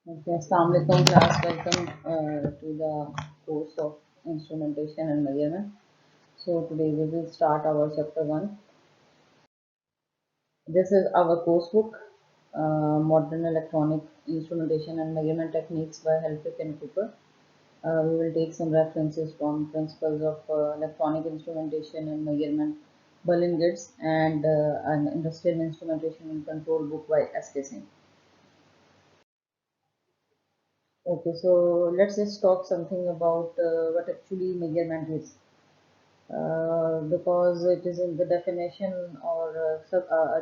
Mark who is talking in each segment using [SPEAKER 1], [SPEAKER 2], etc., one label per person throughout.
[SPEAKER 1] Okay, Assalamualaikum class. Welcome to the course of instrumentation and measurement. So today we will start our chapter one. This is our course book, Modern Electronic Instrumentation and Measurement Techniques by Helfrich and Cooper. We will take some references from Principles of Electronic Instrumentation and Measurement, Berlin Gitz, and an Industrial Instrumentation and Control book by S.K. Singh. Okay, so let's just talk something about what actually measurement is. Because it is in the definition or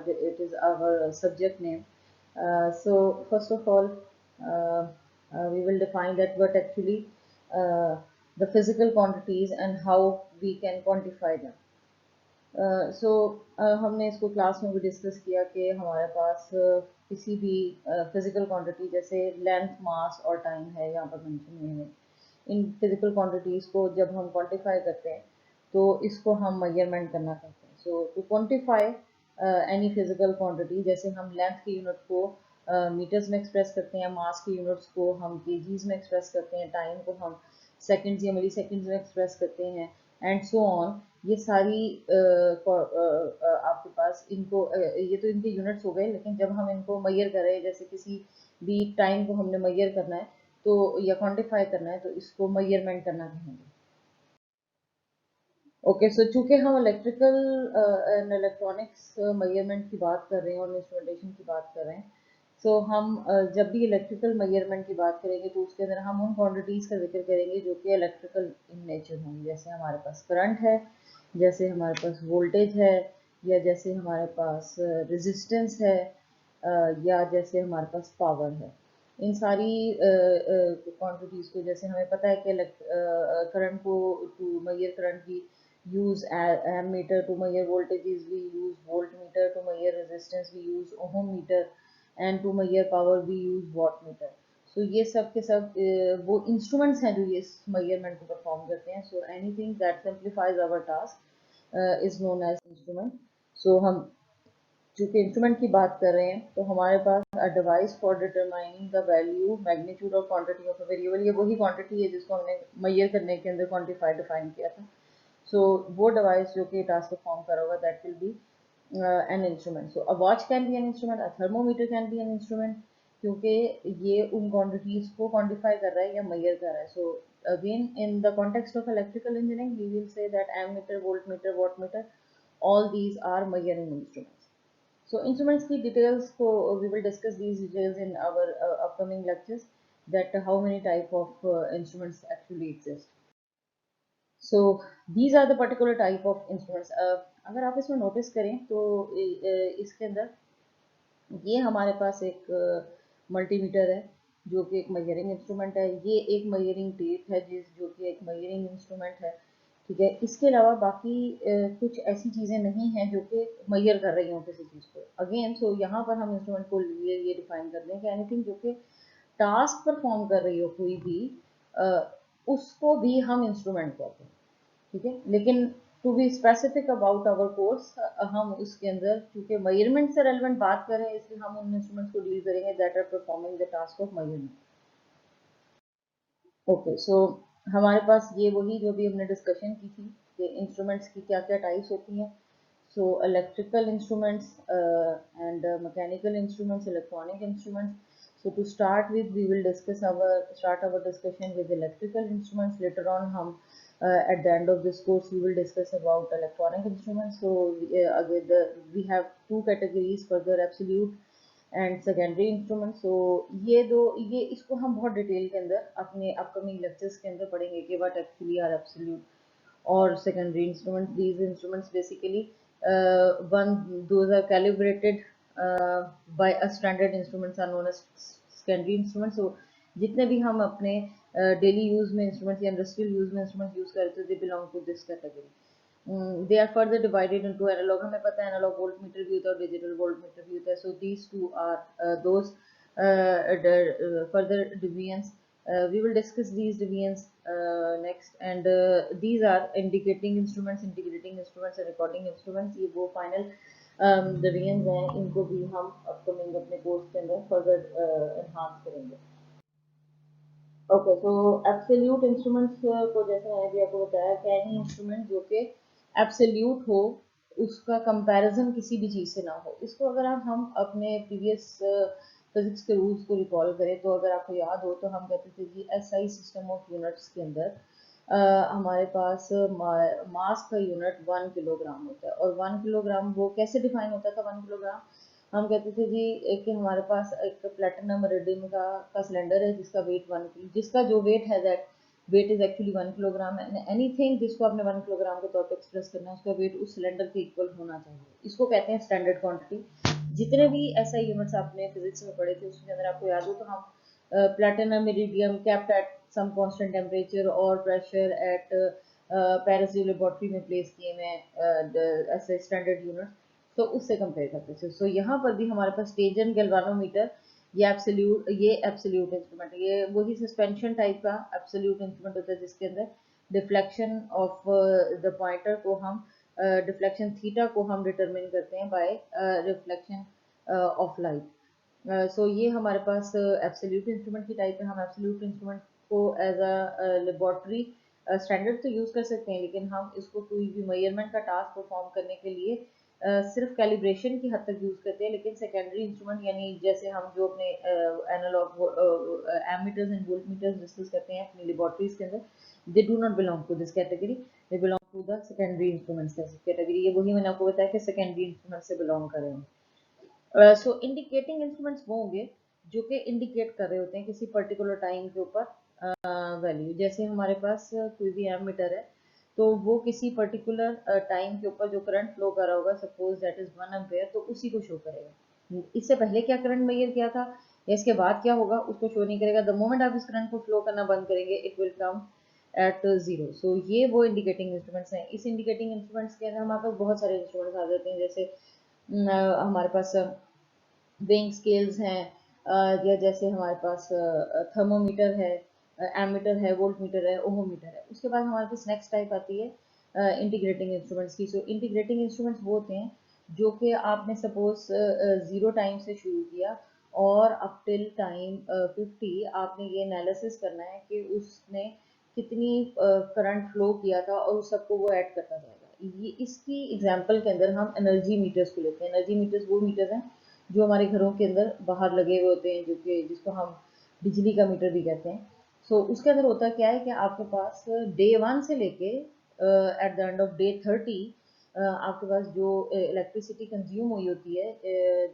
[SPEAKER 1] it is our subject name. So first of all, uh, we will define that what actually uh, the physical quantities and how we can quantify them. सो हमने इसको class में भी discuss किया कि हमारे पास किसी भी physical quantity जैसे लेंथ मास और टाइम है यहाँ पर मेंशन हुए हैं इन फिजिकल क्वांटिटीज़ को जब हम क्वांटिफाई करते हैं तो इसको हम मेजरमेंट करना कहते हैं so to quantify any physical quantity जैसे हम लेंथ की यूनिट को मीटर्स में एक्सप्रेस करते हैं मास की यूनिट्स को हम केजीज में एक्सप्रेस करते हैं टाइम को हम सेकंड्स या मिली सेकंड्स में एक्सप्रेस करते हैं एंड सो ऑन ये सारी आपके पास इनको ये तो इनके यूनिट्स हो गए लेकिन जब हम इनको मैयर कर रहे हैं जैसे किसी भी टाइम को हमने मैयर करना है तो या क्वांटिफाई करना है तो इसको मेजरमेंट करना कहेंगे ओके सो चूंकि हम इलेक्ट्रिकल एंड इलेक्ट्रॉनिक्स मेजरमेंट की बात कर रहे हैं और इंस्ट्रूमेंटेशन की बात कर रहे हैं सो हम जब भी इलेक्ट्रिकल मेजरमेंट की बात करेंगे तो उसके अंदर हम उन क्वांटिटीज़ का जिक्र करेंगे जो कि इलेक्ट्रिकल इन नेचर होंगे जैसे हमारे पास करंट है जैसे हमारे पास वोल्टेज है या जैसे हमारे पास रेजिस्टेंस है या जैसे हमारे पास पावर है इन सारी क्वांटिटीज़ को जैसे हमें पता है कि करंट को टू मेजर करंट की use ammeter to measure voltages, we use voltmeter to measure resistance, we use ohm meter and to measure power we use wattmeter. So ये सब के सब वो instruments हैं जो ये measurement को perform करते हैं. So anything that simplifies our task is known as instrument. So हम चूंकि इंस्ट्रूमेंट की बात कर रहे हैं तो हमारे पास a device for determining the value magnitude और क्वांटिटी ऑफ अ वेरिएबल ये वही क्वांटिटी है जिसको हमने मेजर करने के अंदर क्वांटिफाई डिफाइन किया था सो वो डिवाइस जो कि टास्क परफॉर्म कर होगा that will be an instrument so a watch can be an instrument a thermometer can be an instrument क्योंकि ये उन क्वांटिटीज को क्वांटिफाई कर रहा है या मेजर कर रहा है so again in the context of electrical engineering we will say that ammeter voltmeter wattmeter all these are measuring instruments. So instruments की details को we will discuss these details in our upcoming lectures that how many type of instruments actually exist. So these are the particular type of instruments. अगर आप इसमें notice करें तो इसके अंदर ये हमारे पास एक मल्टीमीटर है जो कि एक मेजरिंग इंस्ट्रूमेंट है ये एक मेजरिंग टेप है जो कि एक मेजरिंग इंस्ट्रूमेंट है ठीक है इसके अलावा बाकी कुछ ऐसी चीज़ें नहीं हैं जो कि मेजर कर रही हों किसी चीज़ को अगेन सो यहाँ पर हम इंस्ट्रूमेंट को ये डिफाइन कर दें कि एनीथिंग जो कि टास्क परफॉर्म कर रही हो कोई भी उसको भी हम इंस्ट्रूमेंट कहते हैं ठीक है लेकिन to be specific about our course हम उसके अंदर क्योंकि मेजरमेंट से रेलेवेंट बात करें इसलिए हम उन इंस्ट्रूमेंट्स को डील करेंगे that are performing the task of measurement okay so हमारे पास ये वही जो भी हमने डिस्कशन की थी कि इंस्ट्रूमेंट्स की क्या क्या टाइप्स होती हैं so electrical instruments and mechanical instruments electronic instruments so to start with we will discuss our discussion with electrical instruments later on hum at the end of this course we will discuss about electronic instruments so again we have two categories further absolute and secondary instrument so ये इसको हम बहुत detail के अंदर अपने upcoming lectures के अंदर पढ़ेंगे कि what actually are absolute or secondary instruments these instruments basically one those are calibrated by a standard instruments are known as secondary instruments so जितने भी हम अपने डेली यूज में इंस्ट्रूमेंट्स या इंडस्ट्रियल यूज में इंस्ट्रूमेंट्स यूज करते हैं they belong to this category they are further divided into analog हमें पता है एनालॉग वोल्ट मीटर भी होता है और डिजिटल वोल्ट मीटर भी होता है so these two are those further deviance we will discuss these deviance next and these are indicating instruments integrating instruments and recording instruments ये वो final deviance हैं इनको भी हम upcoming अपने कोर्स के अंदर further enhance करेंगे ओके, तो एब्सोल्यूट इंस्ट्रूमेंट्स को जैसे मैंने भी आपको बताया कि एनी इंस्ट्रूमेंट जो कि एब्सोल्यूट हो, उसका कंपैरिजन किसी भी चीज़ से ना हो। इसको अगर हम अपने प्रीवियस फिजिक्स के रूल्स को रिकॉल करें तो अगर आपको याद हो तो हम कहते थे कि एसआई सिस्टम ऑफ यूनिट्स के अंदर हमारे पास मास का यूनिट 1 किलोग्राम होता है। और 1 किलोग्राम वो कैसे डिफाइन होता था 1 किलोग्राम? हम कहते थे जी कि हमारे पास एक प्लेटिनम इरिडियम का सिलेंडर है जिसका वेट 1 किलो, जिसका जो वेट है that weight is actually 1 kilogram. Anything जिसको आपने 1 किलोग्राम के तौर पर एक्सप्रेस करना है उसका वेट उस सिलेंडर के इक्वल होना चाहिए। इसको कहते हैं स्टैंडर्ड क्वांटिटी। जितने भी ऐसा यूनिट्स आपने फिजिक्स में पढ़े थे उसके अंदर आपको याद हो तो हम platinum iridium kept at some constant temperature और pressure at पेरिस लेबोरेटरी में प्लेस किए हुए ऐसे स्टैंडर्ड यूनिट, तो उससे कंपेयर करते थे। सो यहाँ पर भी हमारे पास स्टेजन गैल्वानोमीटर, ये एब्सोल्यूट इंस्ट्रूमेंट है। ये वही सस्पेंशन टाइप का एब्सोल्यूट इंस्ट्रूमेंट होता है जिसके अंदर डिफ्लेक्शन ऑफ द पॉइंटर को हम डिफ्लेक्शन थीटा को हम डिटरमिन करते हैं बाय रिफ्लेक्शन ऑफ लाइट। सो ये हमारे पास एब्सोल्यूट इंस्ट्रूमेंट की टाइप है। हम एब्सोल्यूट इंस्ट्रूमेंट को एज अ लेबोरेटरी स्टैंडर्ड तो यूज़ कर सकते हैं, लेकिन हम इसको कोई भी मेजरमेंट का टास्क परफॉर्म करने के लिए सिर्फ कैलिब्रेशन की हद तक यूज़ करते हैं। लेकिन सेकेंडरी इंस्ट्रूमेंट यानी जैसे हम जो अपने analog ammeters and voltmeters discuss करते हैं अपनी लेबोरेटरीज के अंदर, they do not belong to this category, they belong to the secondary instruments category. ये वही मैंने आपको बताया कि सेकेंडरी इंस्ट्रूमेंट से बिलोंग करें। सो इंडिकेटिंग इंस्ट्रूमेंट्स वो होंगे जो कि इंडिकेट कर रहे होते हैं किसी पर्टिकुलर टाइम के ऊपर वैल्यू। जैसे हमारे पास कोई भी एमीटर है तो वो किसी पर्टिकुलर टाइम के ऊपर जो करंट फ्लो कर रहा होगा, सपोज दैट इज 1 एम्पेयर, तो उसी को शो करेगा। इससे पहले क्या करंट मेजर किया था या इसके बाद क्या होगा उसको शो नहीं करेगा। द मोमेंट आप इस करंट को फ्लो करना बंद करेंगे it will come at zero. So ये वो इंडिकेटिंग इंस्ट्रूमेंट्स हैं। इस इंडिकेटिंग इंस्ट्रूमेंट्स के अंदर हमारे पास बहुत सारे इंस्ट्रूमेंट्स आ जाते हैं, जैसे हमारे पास वेइंग स्केल्स हैं, या जैसे हमारे पास थर्मोमीटर है, एमीटर है, वोल्टमीटर है, ओहोमीटर है। उसके बाद हमारे पास नेक्स्ट टाइप आती है इंटीग्रेटिंग इंस्ट्रूमेंट्स की। सो इंटीग्रेटिंग इंस्ट्रूमेंट्स वो होते हैं जो कि आपने सपोज 0 टाइम से शुरू किया और अप टिल टाइम 50 आपने ये एनालिसिस करना है कि उसने कितनी करंट फ्लो किया था और उस सबको वो ऐड करता जाएगा। ये इसकी एग्जांपल के अंदर हम एनर्जी मीटर्स को लेते हैं। एनर्जी मीटर्स वो मीटर्स हैं जो हमारे घरों के अंदर बाहर लगे हुए होते हैं, जो कि जिसको हम बिजली का मीटर भी कहते हैं। सो उसके अंदर होता क्या है कि आपके पास डे 1 से लेके at the end of day 30 आपके पास जो इलेक्ट्रिसिटी कंज्यूम हुई होती है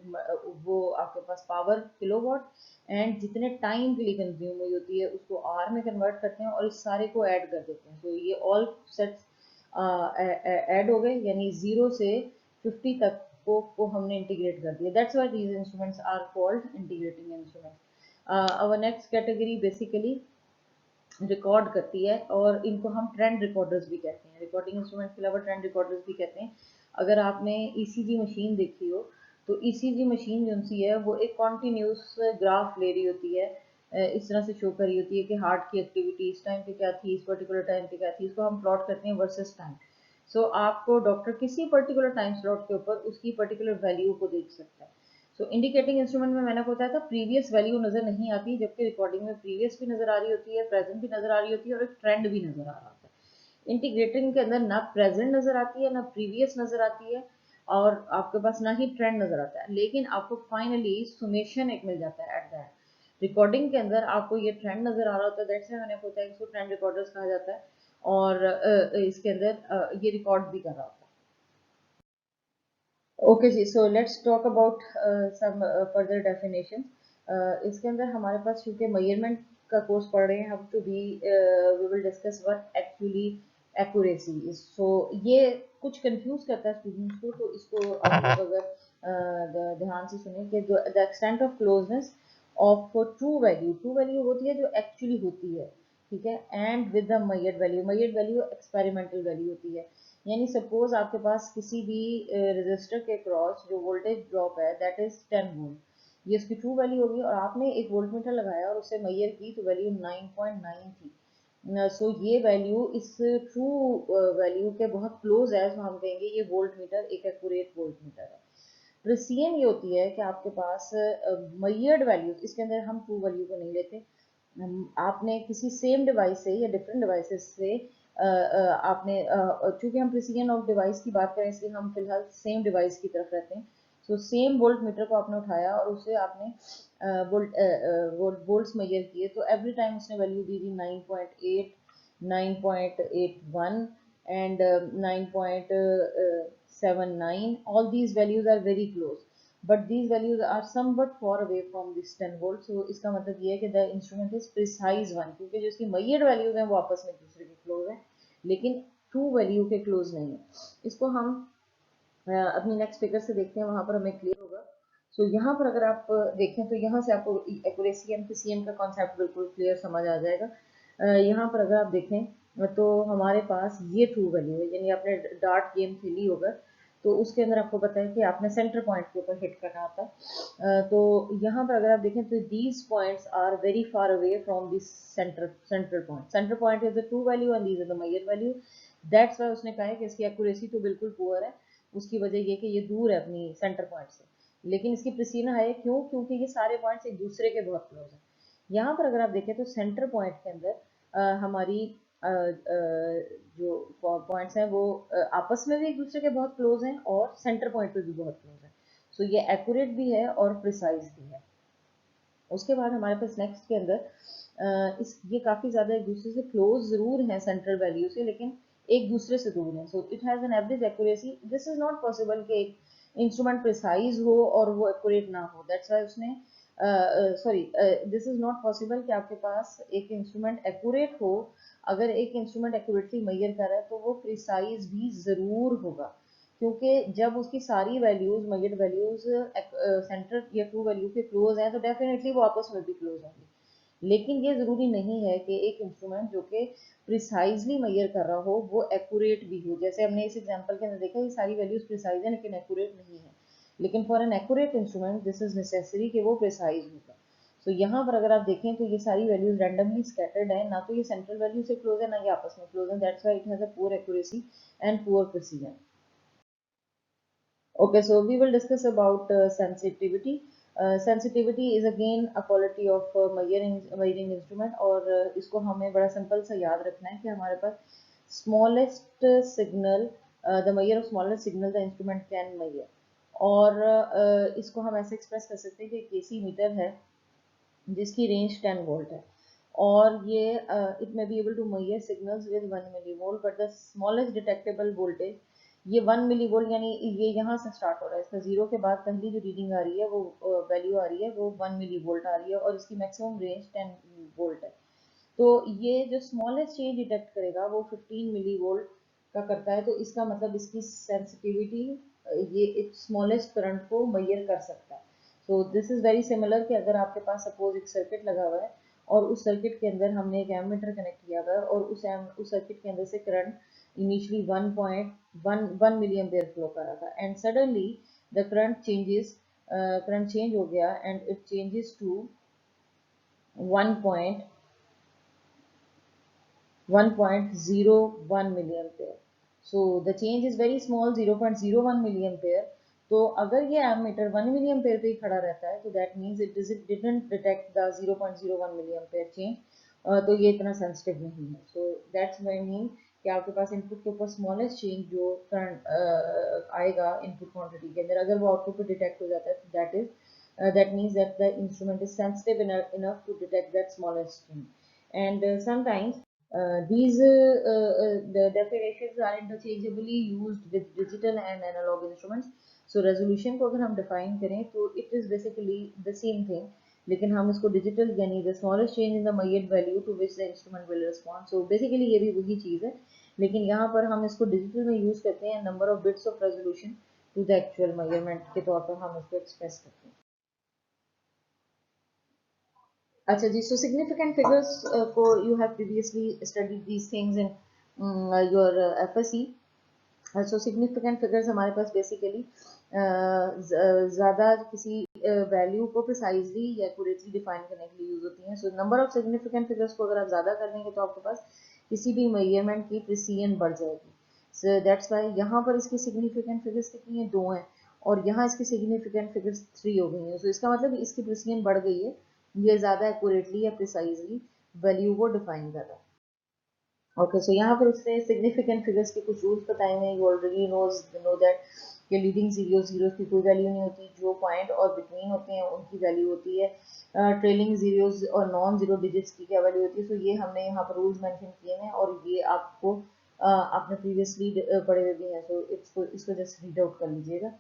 [SPEAKER 1] वो आपके पास पावर किलोवाट एंड जितने टाइम के लिए कंज्यूम हुई होती है उसको आर में कन्वर्ट करते हैं और इस सारे को ऐड कर देते हैं। तो ये ऑल सेट्स ऐड हो गए, यानी 0 से 50 तक को हमने इंटीग्रेट कर दिया। That's why these instruments are called integrating instruments. Our next category basically record करती है और इनको हम ट्रेंड रिकॉर्डर्स भी कहते हैं। रिकॉर्डिंग इंस्ट्रूमेंट के अलावा ट्रेंड रिकॉर्डर्स भी कहते हैं। अगर आपने ईसीजी मशीन देखी हो तो ईसीजी मशीन जो सी है वो एक कॉन्टिन्यूस ग्राफ ले रही होती है, इस तरह से शो कर रही होती है कि हार्ट की एक्टिविटी इस टाइम पे क्या थी, इस पर्टिकुलर टाइम पे क्या थी। इसको हम प्लॉट करते हैं वर्सेस टाइम। सो आपको डॉक्टर किसी पर्टिकुलर टाइम स्लॉट के ऊपर उसकी पर्टिकुलर वैल्यू को देख सकता है। सो इंडिकेटिंग इंस्ट्रूमेंट में मैंने आपको बताया था प्रीवियस वैल्यू नजर नहीं आती, जबकि रिकॉर्डिंग में प्रीवियस भी नजर आ रही होती है, प्रेजेंट भी नजर आ रही होती है और एक ट्रेंड भी नजर आ रहा होता है। इंटीग्रेटिंग के अंदर ना प्रेजेंट नजर आती है ना प्रीवियस नजर आती है और आपके पास ना ही ट्रेंड नजर आता है, लेकिन आपको फाइनली सुमेशन एक मिल जाता है एट दैट। रिकॉर्डिंग के अंदर आपको ये ट्रेंड नजर आ रहा होता है, दैट्स व्हाई मैंने आपको बताया इसको ट्रेंड रिकॉर्डर्स कहा जाता है। और इसके अंदर ये रिकॉर्ड भी कर रहा होता है। ओके जी, so let's talk about some further definition. इसके अंदर हमारे पास क्योंकि मेजरमेंट का कोर्स पढ़ रहे हैं हम, तो we will discuss what actually accuracy is. So ये कुछ कंफ्यूज करता है स्टूडेंट्स को, तो इसको आप लोग अगर ध्यान से सुने कि the extent of closeness of true value होती है जो एक्चुअली होती है, ठीक है, and with the measured value experimental value होती है। यानी सपोज आपके पास किसी भी रजिस्टर के क्रॉस जो वोल्टेज ड्रॉप है दैट इज 10 वोल्ट, ये उसकी ट्रू वैल्यू होगी और आपने एक वोल्ट मीटर लगाया और उसे मेजर की तो वैल्यू 9.9 थी। सो ये वैल्यू इस ट्रू वैल्यू के बहुत क्लोज है, तो हम कहेंगे ये वोल्ट मीटर एक एक्यूरेट वोल्ट मीटर है। प्रिसीजन ये होती है कि आपके पास मेजर्ड वैल्यूज, इसके अंदर हम ट्रू वैल्यू को नहीं लेते, आपने किसी सेम डिवाइस से या डिफरेंट डिवाइसेस से आपने चूंकि हम प्रिसीजन ऑफ डिवाइस की बात करें इसलिए हम फिलहाल सेम डिवाइस की तरफ रहते हैं। सो सेम वोल्ट मीटर को आपने उठाया और उससे आपने वोल्ट्स मेजर किए, तो एवरी टाइम उसने वैल्यू दी थी 9.8, 9.81 and 9.79। All these values are very close, but these values are somewhat far away from this 10 volt। so इसका मतलब ये है कि the instrument is precise one, क्योंकि जो इसकी measured values हैं वो आपस में एक दूसरे के क्लोज हैं लेकिन true value के क्लोज नहीं है। इसको हम अपनी नेक्स्ट फिगर से देखते हैं, वहां पर हमें क्लियर होगा। सो यहाँ पर अगर आप देखें तो यहाँ से आपको एक्यूरेसी एंड प्रिसिजन का कॉन्सेप्ट बिल्कुल क्लियर समझ आ जाएगा। यहाँ पर अगर आप देखें तो हमारे पास ये ट्रू वैल्यू है, यानी आपने डार्ट गेम खेली होगा तो उसके अंदर आपको पता है कि आपने सेंटर पॉइंट के ऊपर हिट करना होता है। तो यहाँ पर अगर आप देखें तो these points are very far away from this central point. Centre point is the true value and these are the measure value. That's why उसने कहा है कि इसकी एक्यूरेसी तो बिल्कुल पुअर है, उसकी वजह ये कि ये दूर है अपनी सेंटर पॉइंट से, लेकिन इसकी प्रिसीजन है क्यों, क्योंकि ये सारे पॉइंट्स एक दूसरे के बहुत क्लोज हैं। यहाँ पर अगर आप देखें तो सेंटर पॉइंट के अंदर हमारी जो पॉइंट्स हैं वो आपस में भी एक दूसरे के बहुत क्लोज हैं और सेंटर पॉइंट पे भी बहुत क्लोज हैं। सो ये एक्यूरेट भी है और प्रिसाइज भी है। उसके बाद हमारे पास नेक्स्ट के अंदर ये काफ़ी ज़्यादा एक दूसरे से क्लोज ज़रूर हैं सेंट्रल वैल्यू से, लेकिन एक दूसरे से दूर है। So it has an average accuracy. This is not possible कि एक इंस्ट्रूमेंट प्रिसाइज हो और वो एक्यूरेट ना हो। दैट्स वाई उसने sorry, this is not possible कि आपके पास एक इंस्ट्रूमेंट एक्यूरेट हो। अगर एक इंस्ट्रूमेंट एक्यूरेटली मेजर कर रहा है तो वो प्रिसाइज भी ज़रूर होगा, क्योंकि जब उसकी सारी वैल्यूज मेजर्ड वैल्यूज सेंटर या ट्रू वैल्यू के क्लोज हैं तो डेफिनेटली वो आपस में भी क्लोज होंगी। लेकिन ये ज़रूरी नहीं है कि एक इंस्ट्रूमेंट जो कि प्रिसाइजली मेजर कर रहा हो वो एक्यूरेट भी हो। जैसे हमने इस एग्जांपल के अंदर देखा ये सारी वैल्यूज प्रिसाइज है लेकिन एक्यूरेट नहीं है, लेकिन for an accurate instrument this is necessary कि वो प्रिसाइज होगा। तो यहाँ पर अगर आप देखें तो ये सारी वैल्यूज रैंडमली स्कैटर्ड है, ना तो ये सेंट्रल वैल्यू से क्लोज है ना ये आपस में क्लोज है। That's why it has a poor accuracy and poor precision. Okay, so we will discuss about sensitivity. Sensitivity is again a quality of measuring instrument, और इसको हमें बड़ा सिंपल सा याद रखना है कि हमारे पास smallest signal, the measure of smallest signal the instrument can measure। और इसको हम ऐसे एक्सप्रेस कर सकते हैं कि केसी मीटर है जिसकी रेंज 10 वोल्ट है और ये it may be able to measure signals with 1 milli volt, but the smallest detectable voltage ये 1 मिली वोल्ट, यानी ये यहाँ से स्टार्ट हो रहा है। इसका जीरो के बाद पहली जो रीडिंग आ रही है वो वैल्यू आ रही है वो 1 मिली वोल्ट आ रही है और इसकी मैक्सिमम रेंज 10 वोल्ट है। तो ये जो स्मॉलेस्ट चेंज डिटेक्ट करेगा वो 15 मिली वोल्ट का करता है। तो इसका मतलब इसकी सेंसिटिविटी ये एक स्मॉलेस्ट करंट को मेजर कर सकता है। So this is very similar कि अगर आपके पास सपोज एक सर्किट लगा हुआ है और उस सर्किट के अंदर हमने एक एमीटर कनेक्ट किया हुआ है और उस सर्किट के अंदर से current initially 1.1 milliampere flow कर रहा था and suddenly the current change हो गया and it changes to 1.01 milliampere। So the change is very small, 0.01 milliampere। तो अगर ये एमीटर 1 मिलीएम्पेयर पे ही खड़ा रहता है तो that means it didn't detect the 0.01 milliampere change, तो ये इतना सेंसिटिव नहीं है। सो दैट्स व्हाई मीन कि आपके पास इनपुट के ऊपर स्मॉलेस्ट चेंज जो करंट आएगा इनपुट क्वांटिटी के अंदर, अगर वो आउटपुट पे डिटेक्ट हो जाता है that means that the instrument is sensitive enough to detect that smallest change। And sometimes the definitions are interchangeably used with digital and analog instruments। So resolution को अगर हम define करें तो it is basically the same thing, लेकिन हम इसको digital यानी the smallest change in the measured value to which the instrument will respond। So basically ये भी वही चीज़ है, लेकिन यहाँ पर हम इसको digital में use करते हैं number of bits of resolution to the actual measurement के तौर पर हम इसको express करते हैं। अच्छा जी, so significant figures को you have previously studied these things in your FSE। So significant figures हमारे पास बेसिकली ज़्यादा किसी वैल्यू को प्रिसाइजली या एक्यूरेटली डिफाइन करने के लिए यूज़ होती हैं। So number of significant figures को अगर आप ज़्यादा कर देंगे तो आपके पास किसी भी मेजरमेंट की प्रिसीजन बढ़ जाएगी। सो दैट्स वाई यहाँ पर इसकी सिग्निफिकेंट फिगर्स कितनी है, 2 हैं और यहाँ इसकी सिग्निफिकेंट फिगर्स 3 हो गई हैं। सो इसका मतलब इसकी प्रिसीजन बढ़ गई है ये ज़्यादा एक्यूरेटली या प्रिसाइजली वैल्यू को डिफाइन कर रहा है। ओके, सो यहाँ पर उसने सिग्निफिकेंट फिगर्स के कुछ रूल्स बताए हैं। यू ऑलरेडी नो दैट कि लीडिंग जीरोस की कोई वैल्यू नहीं होती, जो पॉइंट और बिटवीन होते हैं उनकी वैल्यू होती है। ट्रेलिंग जीरोस और नॉन जीरो डिजिट्स की क्या वैल्यू होती है। सो ये हमने यहाँ पर रूल्स मेंशन किए हैं और ये आपको आपने प्रीवियसली पढ़े हुए भी हैं, सो इसको जस्ट रीड आउट कर लीजिएगा।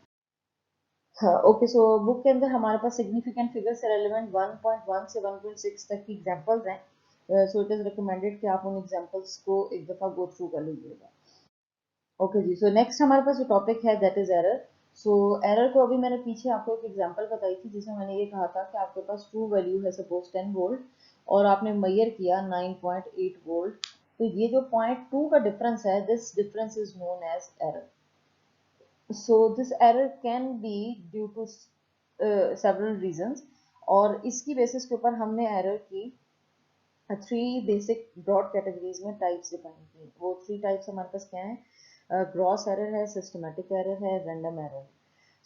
[SPEAKER 1] हाँ, ओके, सो बुक के अंदर हमारे पास सिग्निफिकेंट फिगर से रेलेवेंट 1.1 से 1.6 तक की एग्जांपल्स हैं। सो इट इज रिकमेंडेड कि आप उन एग्जांपल्स को एक दफ़ा गो थ्रू कर लीजिएगा। ओके जी, सो नेक्स्ट हमारे पास जो टॉपिक है that is error. So error को अभी मैंने पीछे आपको एक एग्जांपल बताई थी जिसमें मैंने ये कहा था कि आपके पास ट्रू वैल्यू है सपोज 10 वोल्ट और आपने मेजर किया 9.8 वोल्ट। तो ये जो पॉइंट टू का डिफरेंस है, this difference is known as error. So this error can be due to several reasons और इसकी बेसिस के ऊपर हमने एरर की थ्री बेसिक ब्रॉड कैटेगरीज में टाइप्स डिफाइन की। वो थ्री टाइप्स हमारे पास क्या है? ग्रॉस एरर है, सिस्टमेटिक एरर है, रैंडम एरर।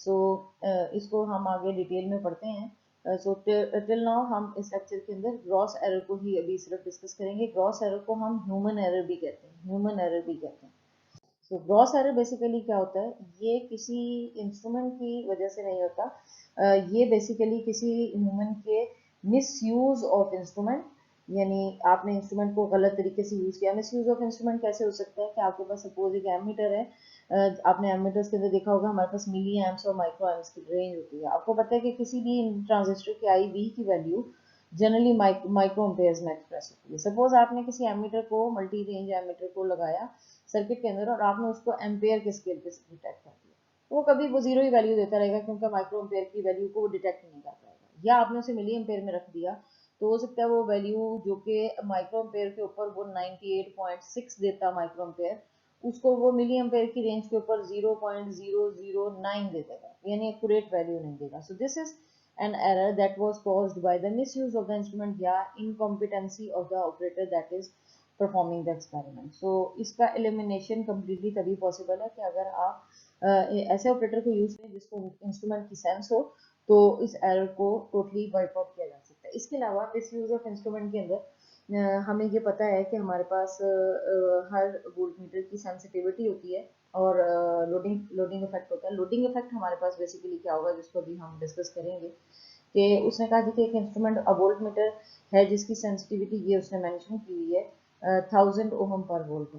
[SPEAKER 1] सो इसको हम आगे डिटेल में पढ़ते हैं। सो टिल नाउ हम इस लेक्चर के अंदर ग्रॉस एरर को ही अभी सिर्फ डिस्कस करेंगे। ग्रॉस एरर को हम ह्यूमन एरर भी कहते हैं, ह्यूमन एरर भी कहते हैं। सो ग्रॉस एरर बेसिकली क्या होता है? ये किसी इंस्ट्रूमेंट की वजह से नहीं होता। ये बेसिकली किसी ह्यूमन के मिसयूज ऑफ इंस्ट्रूमेंट, यानी आपने इंस्ट्रूमेंट को गलत तरीके से यूज किया। मिसयूज ऑफ इंस्ट्रूमेंट कैसे हो सकता है कि आपके पास सपोज एक एमीटर है। आपने एमीटर्स के अंदर देखा होगा हमारे पास मिली एम्प्स और माइक्रो एम्प्स की रेंज होती है। आपको पता है कि किसी भी ट्रांजिस्टर की आई बी की वैल्यू जनरली माइक्रो एम्पेयर्स में एक्सप्रेस होती है। सपोज आपने किसी एमीटर को, मल्टी रेंज एमीटर को लगाया सर्किट के अंदर और आपने उसको एम्पेयर के स्केल पे डिटेक्ट कर दिया, तो वो कभी वो जीरो ही वैल्यू देता रहेगा क्योंकि माइक्रो एम्पेयर की वैल्यू को वो डिटेक्ट नहीं कर पाएगा। या आपने उसे मिली एम्पेयर में रख दिया तो हो सकता है वो वैल्यू जो कि माइक्रो एम्पेयर के ऊपर वो 98.6 देता माइक्रो एम्पेयर, उसको वो मिली एम्पेयर की रेंज के ऊपर 0.009 दे देगा, यानी एक्यूरेट वैल्यू नहीं देगा। So this is an error that was caused by the misuse of the instrument या incompetency of the operator that is performing the experiment. So इसका एलिमिनेशन कम्प्लीटली तभी पॉसिबल है कि अगर आप ऐसे ऑपरेटर को यूज करें जिसको इंस्ट्रूमेंट की सेंस हो, तो इस एरर को टोटली वाइप आउट किया जा सकता है। इसके अलावा मिस यूज ऑफ इंस्ट्रूमेंट के अंदर हमें ये पता है कि हमारे पास हर वोल्टमीटर की सेंसिटिविटी होती है और लोडिंग इफेक्ट होता है। लोडिंग इफेक्ट हमारे पास बेसिकली क्या होगा जिसको अभी हम डिस्कस करेंगे कि उसने कहा कि एक इंस्ट्रूमेंट वोल्टमीटर है जिसकी सेंसिटिविटी ये उसने मेंशन की हुई है 1000 ओहम पर volt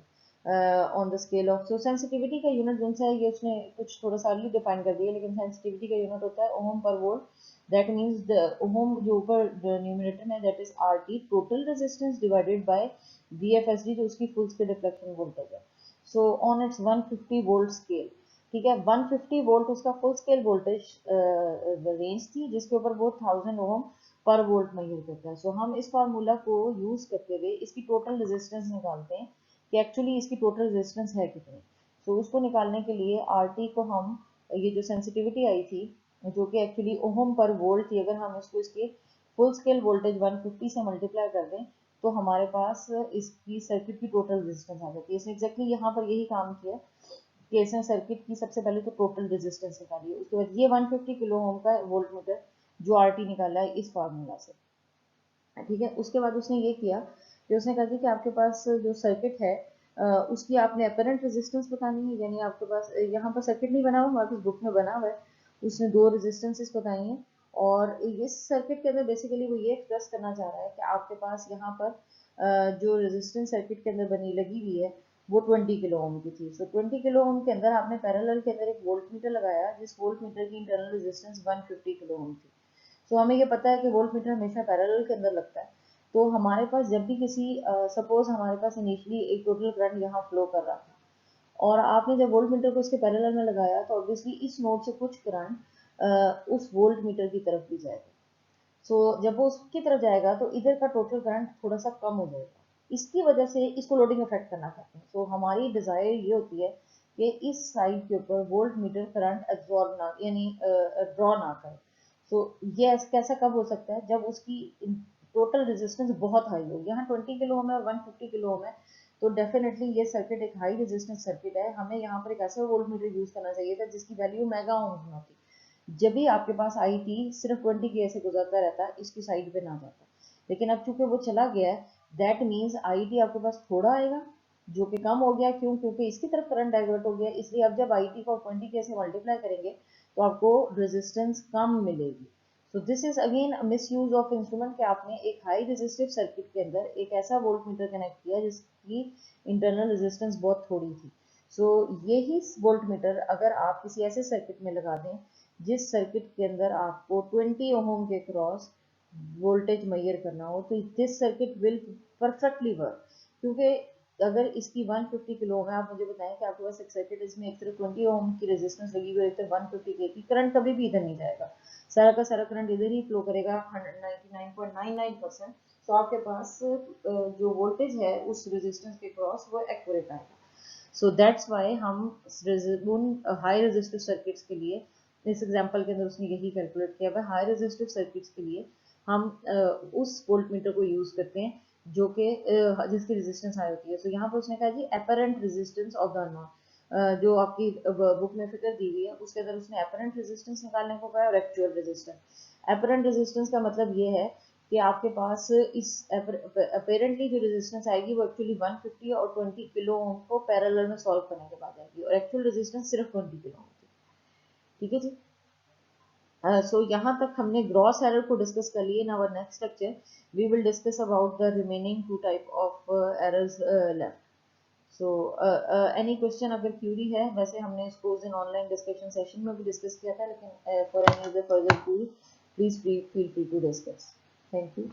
[SPEAKER 1] on the scale of. So sensitivity का यूनिट जो है ये उसने कुछ थोड़ा सा अर्ली डिफाइन कर दिया, लेकिन सेंसिटिविटी का यूनिट होता है ओहम पर volt. That means the ohm जो ऊपर न्यूमरेटर में that is RT, total resistance divided by VFSD जो उसकी फुल स्केल डिफ्लेक्शन वोल्टेज है। So on it's 150 volt scale, ठीक है, 150 वोल्ट उसका फुल स्केल वोल्टेज रेंज थी जिसके ऊपर वो 1000 ओम पर वोल्ट मेजर करता है। सो हम इस फार्मूला को यूज करते हुए इसकी टोटल रेजिस्टेंस निकालते हैं कि एक्चुअली इसकी टोटल रेजिस्टेंस है कितनी। सो उसको निकालने के लिए आरटी को हम, ये जो सेंसिटिविटी आई थी जो कि एक्चुअली ओहम पर वोल्ट थी, अगर हम इसको इसके फुल स्केल वोल्टेज 150 से मल्टीप्लाई कर दें तो हमारे पास इसकी सर्किट की टोटल रेजिस्टेंस आ जाती है। इसने एग्जैक्टली यहाँ पर यही काम किया कि इसने सर्किट की सबसे पहले तो टोटल रेजिस्टेंस निकाली है, उसके बाद ये 150 किलो ओम का वोल्ट मीटर जो आरटी निकाला है इस फार्मूला से, ठीक है। उसके बाद उसने ये किया कि उसने कहा कि आपके पास जो सर्किट है उसकी आपने अपरेंट रेजिस्टेंस बतानी है, यानी आपके पास यहाँ पर सर्किट नहीं बना हुआ, हमारे पास बुक में बना हुआ है। उसने दो रेजिस्टेंसेस बताई हैं और इस सर्किट के अंदर बेसिकली वो ये एक्सप्रेस करना चाह रहा है कि आपके पास यहाँ पर जो रेजिस्टेंस सर्किट के अंदर बनी लगी हुई है वो 20 किलो ओम की थी। सो 20 किलो ओम के अंदर आपने पैरेलल के अंदर एक वोल्ट मीटर लगाया जिस वोल्ट मीटर की इंटरनल रेजिस्टेंस 150 किलो ओम थी। तो हमें ये पता है कि वोल्ट मीटर हमेशा पैरेलल के अंदर लगता है। तो हमारे पास जब भी किसी सपोज हमारे पास इनिशियली एक टोटल करंट यहाँ फ्लो कर रहा था और आपने जब वोल्ट मीटर को इसके पैरेलल में लगाया तो ऑब्वियसली इस नोड से कुछ करंट उस वोल्ट मीटर की तरफ भी जाएगा। सो जब वो उसकी तरफ जाएगा तो इधर का टोटल करंट थोड़ा सा कम हो जाएगा, इसकी वजह से इसको लोडिंग इफेक्ट करना चाहते हैं। सो हमारी डिजायर ये होती है कि इस साइड के ऊपर वोल्ट मीटर करंट एब्जॉर्ब ना, यानी ड्रॉ ना करे। सो ये कैसा कब हो सकता है? जब उसकी टोटल रेजिस्टेंस बहुत हाई हो। यहाँ 20 किलो ओम है और 150 किलो ओम है, तो डेफिनेटली ये सर्किट एक हाई रेजिस्टेंस सर्किट है। हमें यहाँ पर एक ऐसा वोल्ट मीटर यूज करना चाहिए था जिसकी वैल्यू मेगा ओम में होती, जब भी आपके पास आई टी सिर्फ 20 के से गुजरता रहता, इसकी साइड पे ना जाता। लेकिन अब चूंकि वो चला गया है, दैट मीन्स आई टी आपके पास थोड़ा आएगा, जो कि कम हो गया। क्यों? क्योंकि इसकी तरफ करंट डाइवर्ट हो गया। इसलिए अब जब आई टी को 20 के से मल्टीप्लाई करेंगे तो आपको रेजिस्टेंस कम मिलेगी। So this is again miss use of instrument कि आपने एक हाई रेजिस्टिव सर्किट के अंदर एक ऐसा वोल्ट मीटर कनेक्ट किया जिसकी इंटरनल रेजिस्टेंस बहुत थोड़ी थी। सो यही वोल्ट मीटर अगर आप किसी ऐसे सर्किट में लगा दें जिस सर्किट के अंदर आपको 20 ओम के क्रॉस वोल्टेज मेजर करना हो, तो this circuit will perfectly work. क्योंकि अगर इसकी 150 किलो ओम है, आप मुझे बताएं कि आपके पास एक सर्किट इसमें एक तरफ 20 ओम की रेजिस्टेंस लगी हुई है, एक तरफ 150 के की, करंट कभी भी इधर नहीं जाएगा, सारा का सारा करंट इधर ही फ्लो करेगा 99.99%। तो आपके पास जो वोल्टेज है उस रेजिस्टेंस के क्रॉस वो एक्यूरेट आएगा। सो दैट्स वाई हम उन हाई रेजिस्टिव सर्किट्स के लिए, इस एग्जांपल के अंदर उसने यही कैलकुलेट किया है, हाई रेजिस्टिव सर्किट्स के लिए हम उस वोल्ट मीटर को यूज करते हैं जो कि जिसकी रेजिस्टेंस हाई होती है। सो यहाँ पर उसने कहा जी apparent resistance of the unknown, जो आपकी बुक में फिगर दी हुई है उसके अंदर उसने एपरेंट रेजिस्टेंस निकालने को कहा और एक्चुअल रेजिस्टेंस। एपरेंट रेजिस्टेंस का मतलब ये है कि आपके पास इस अपेरेंटली जो रेजिस्टेंस आएगी वो एक्चुअली 150 और 20 किलो ओम को पैरेलल में सॉल्व करने के बाद आएगी, और एक्चुअल रेजिस्टेंस सिर्फ 20 किलो ओम की। ठीक है जी। सो यहाँ तक हमने ग्रॉस एरर को डिस्कस कर लिए। Now next lecture we will discuss about the remaining two type of errors left. So any question अगर क्यूरी है, वैसे हमने इसको उस दिन ऑनलाइन डिस्कशन सेशन में भी डिस्कस किया था, लेकिन for any other further query please feel free to discuss. Thank you.